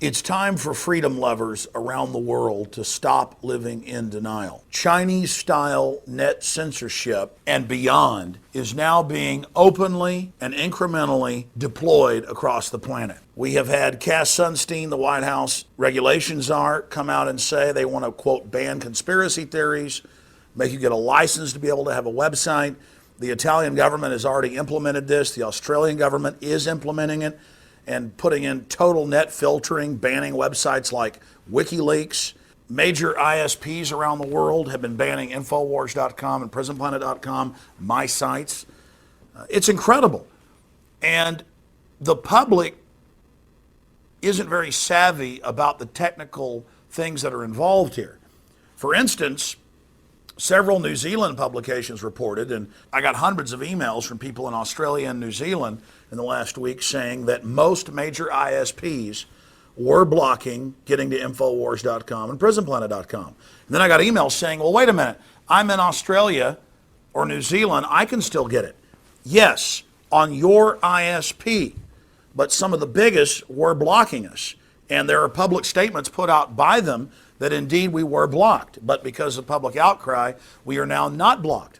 It's time for freedom lovers around the world to stop living in denial. Chinese-style net censorship and beyond is now being openly and incrementally deployed across the planet. We have had Cass Sunstein, the White House regulations czar, come out and say they want to, quote, ban conspiracy theories, make you get a license to be able to have a website. The Italian government has already implemented this. The Australian government is implementing it and putting in total net filtering, banning websites like WikiLeaks. Major ISPs around the world have been banning Infowars.com and PrisonPlanet.com, my sites. It's incredible. And the public isn't very savvy about the technical things that are involved here. For instance, several New Zealand publications reported, and I got hundreds of emails from people in Australia and New Zealand in the last week saying that most major ISPs were blocking getting to Infowars.com and PrisonPlanet.com. And then I got emails saying, well, wait a minute, I'm in Australia or New Zealand, I can still get it. Yes, on your ISP, but some of the biggest were blocking us. And there are public statements put out by them that indeed we were blocked, but because of public outcry, we are now not blocked.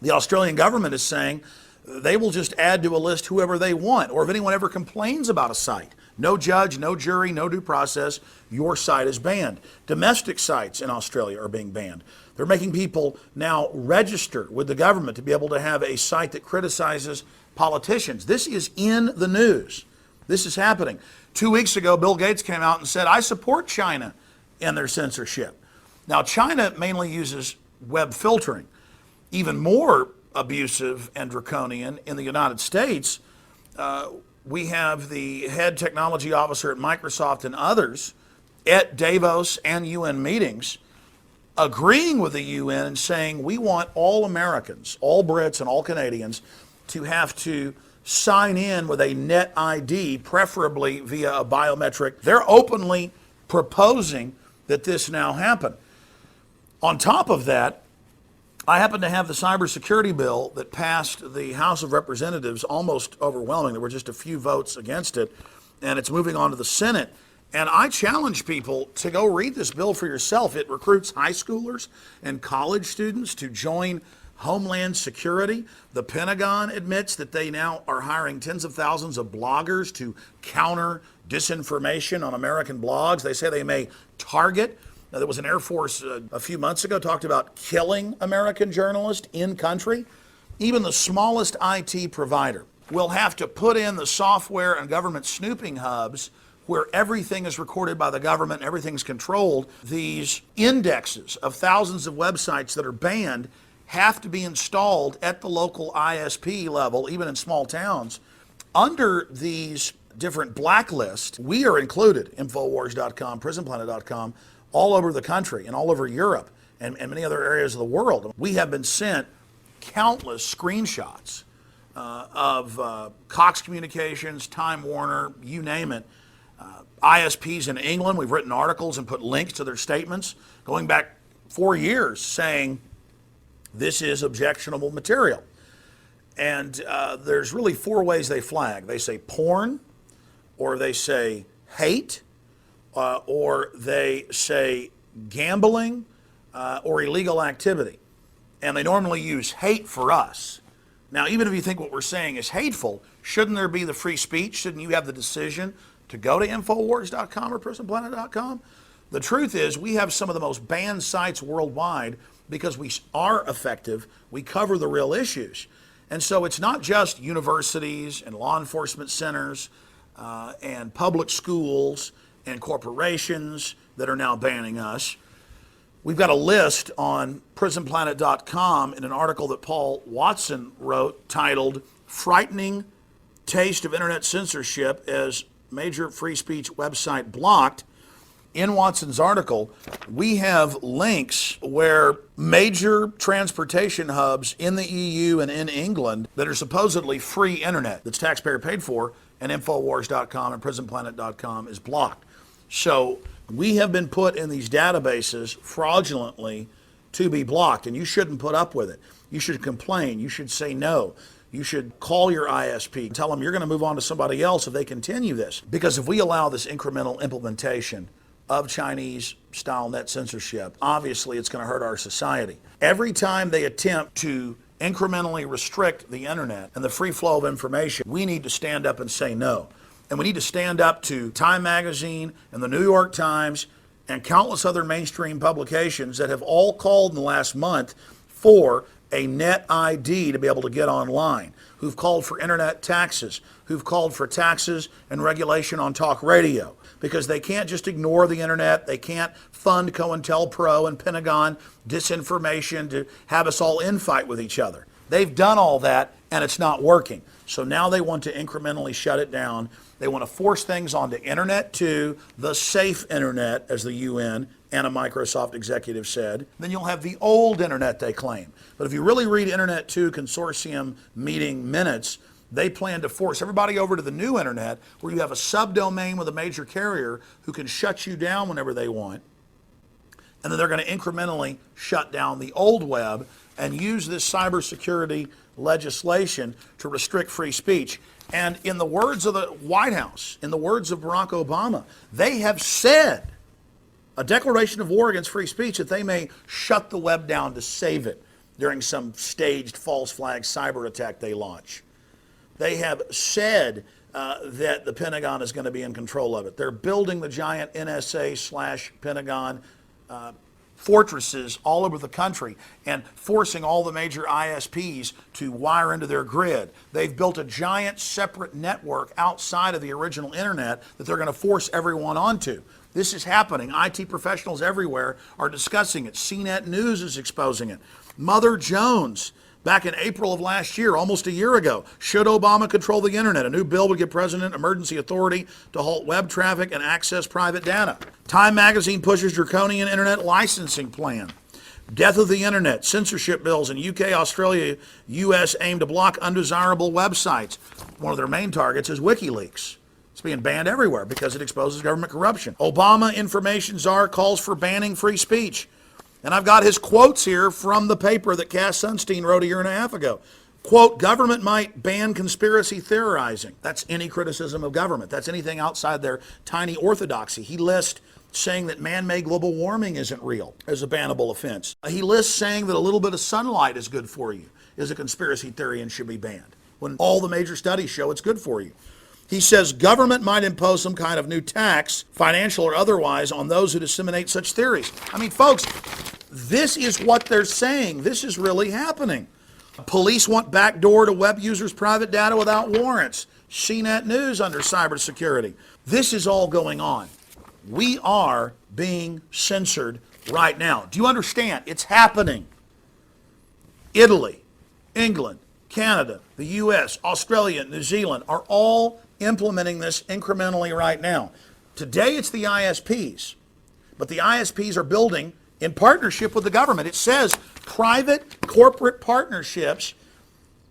The Australian government is saying they will just add to a list whoever they want, or if anyone ever complains about a site, no judge, no jury, no due process, your site is banned. Domestic sites in Australia are being banned. They're making people now register with the government to be able to have a site that criticizes politicians. This is in the news. This is happening. 2 weeks ago, Bill Gates came out and said, I support China in their censorship. Now, China mainly uses web filtering. Even more abusive and draconian in the United States, we have the head technology officer at Microsoft and others at Davos and UN meetings agreeing with the UN and saying we want all Americans, all Brits and all Canadians to have to sign in with a net ID, preferably via a biometric. They're openly proposing that this now happen. On top of that, I happen to have the cybersecurity bill that passed the House of Representatives almost overwhelming. There were just a few votes against it, and it's moving on to the Senate. And I challenge people to go read this bill for yourself. It recruits high schoolers and college students to join Homeland Security. The Pentagon admits that they now are hiring tens of thousands of bloggers to counter disinformation on American blogs. They say they may target. Now, there was an Air Force a few months ago talked about killing American journalists in country. Even the smallest IT provider will have to put in the software and government snooping hubs where everything is recorded by the government, everything's controlled. These indexes of thousands of websites that are banned have to be installed at the local ISP level, even in small towns. Under these different blacklists, we are included, Infowars.com, PrisonPlanet.com, all over the country and all over Europe and many other areas of the world. We have been sent countless screenshots of Cox Communications, Time Warner, you name it, ISPs in England. We've written articles and put links to their statements going back 4 years saying this is objectionable material. And there's really 4 ways they flag. They say porn, or they say hate, or they say gambling, or illegal activity. And they normally use hate for us. Now, even if you think what we're saying is hateful, shouldn't there be the free speech? Shouldn't you have the decision to go to Infowars.com or PrisonPlanet.com? The truth is, we have some of the most banned sites worldwide because we are effective. We cover the real issues. And so it's not just universities and law enforcement centers and public schools and corporations that are now banning us. We've got a list on PrisonPlanet.com in an article that Paul Watson wrote titled Frightening Taste of Internet Censorship as Major Free Speech Website Blocked. In Watson's article, we have links where major transportation hubs in the EU and in England that are supposedly free internet that's taxpayer paid for, and Infowars.com and PrisonPlanet.com is blocked. So we have been put in these databases fraudulently to be blocked, and you shouldn't put up with it. You should complain. You should say no. You should call your ISP and tell them you're going to move on to somebody else if they continue this. Because if we allow this incremental implementation of Chinese-style net censorship, obviously it's going to hurt our society. Every time they attempt to incrementally restrict the internet and the free flow of information, we need to stand up and say no. And we need to stand up to Time Magazine and the New York Times and countless other mainstream publications that have all called in the last month for a net ID to be able to get online, who've called for internet taxes, who've called for taxes and regulation on talk radio, because they can't just ignore the internet. They can't fund COINTELPRO and Pentagon disinformation to have us all infight with each other. They've done all that and it's not working. So now they want to incrementally shut it down. They want to force things onto Internet 2, the safe internet, as the UN and a Microsoft executive said. Then you'll have the old internet, they claim. But if you really read Internet 2 consortium meeting minutes, they plan to force everybody over to the new internet, where you have a subdomain with a major carrier who can shut you down whenever they want. And then they're going to incrementally shut down the old web and use this cybersecurity legislation to restrict free speech. And in the words of the White House, in the words of Barack Obama, they have said a declaration of war against free speech, that they may shut the web down to save it during some staged false flag cyber attack they launch. They have said that the Pentagon is going to be in control of it. They're building the giant NSA/Pentagon fortresses all over the country and forcing all the major ISPs to wire into their grid. They've built a giant separate network outside of the original internet that they're going to force everyone onto. This is happening. IT professionals everywhere are discussing it. CNET News is exposing it. Mother Jones, back in April of last year, almost a year ago, should Obama control the internet? A new bill would give President emergency authority to halt web traffic and access private data. Time Magazine pushes draconian internet licensing plan. Death of the internet. Censorship bills in UK, Australia, US aim to block undesirable websites. One of their main targets is WikiLeaks. It's being banned everywhere because it exposes government corruption. Obama information czar calls for banning free speech. And I've got his quotes here from the paper that Cass Sunstein wrote a year and a half ago. Quote, government might ban conspiracy theorizing. That's any criticism of government. That's anything outside their tiny orthodoxy. He lists saying that man-made global warming isn't real as a bannable offense. He lists saying that a little bit of sunlight is good for you is a conspiracy theory and should be banned, when all the major studies show it's good for you. He says government might impose some kind of new tax, financial or otherwise, on those who disseminate such theories. I mean, folks, this is what they're saying. This is really happening. Police want backdoor to web users' private data without warrants. CNET News under cybersecurity. This is all going on. We are being censored right now. Do you understand? It's happening. Italy, England, Canada, the US, Australia, New Zealand are all implementing this incrementally right now. Today it's the ISPs, but the ISPs are building in partnership with the government. It says private corporate partnerships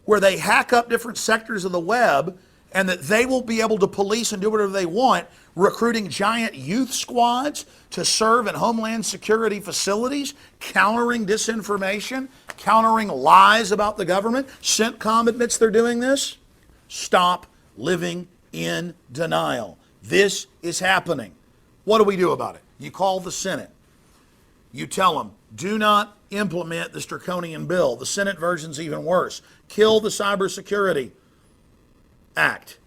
where they hack up different sectors of the web and that they will be able to police and do whatever they want, recruiting giant youth squads to serve in homeland security facilities, countering disinformation, countering lies about the government. CENTCOM admits they're doing this. Stop living in denial. This is happening. What do we do about it? You call the Senate. You tell them, do not implement this draconian bill. The Senate version's even worse. Kill the Cybersecurity Act.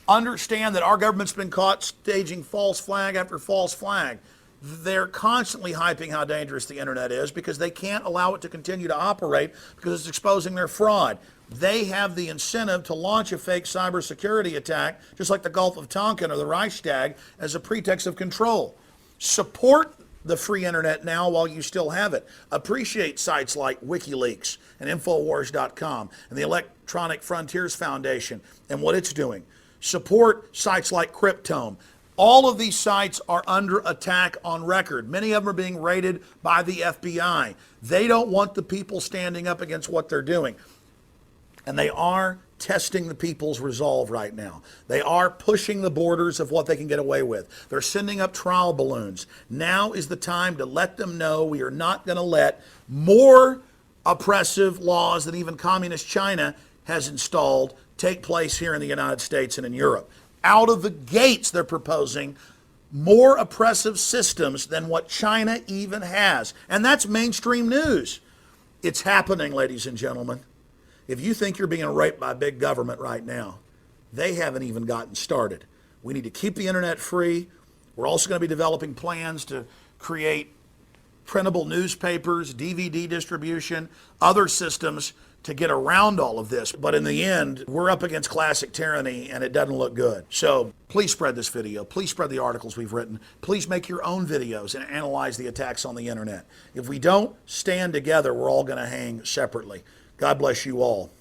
Understand that our government's been caught staging false flag after false flag. They're constantly hyping how dangerous the internet is because they can't allow it to continue to operate because it's exposing their fraud. They have the incentive to launch a fake cybersecurity attack, just like the Gulf of Tonkin or the Reichstag, as a pretext of control. Support the free internet now while you still have it. Appreciate sites like WikiLeaks and Infowars.com and the Electronic Frontiers Foundation and what it's doing. Support sites like Cryptome. All of these sites are under attack on record. Many of them are being raided by the FBI. They don't want the people standing up against what they're doing. And they are testing the people's resolve right now. They are pushing the borders of what they can get away with. They're sending up trial balloons. Now is the time to let them know we are not going to let more oppressive laws than even communist China has installed take place here in the United States and in Europe. Out of the gates, they're proposing more oppressive systems than what China even has. And that's mainstream news. It's happening, ladies and gentlemen. If you think you're being raped by big government right now, they haven't even gotten started. We need to keep the internet free. We're also going to be developing plans to create printable newspapers, DVD distribution, other systems to get around all of this. But in the end, we're up against classic tyranny, and it doesn't look good. So please spread this video. Please spread the articles we've written. Please make your own videos and analyze the attacks on the internet. If we don't stand together, we're all going to hang separately. God bless you all.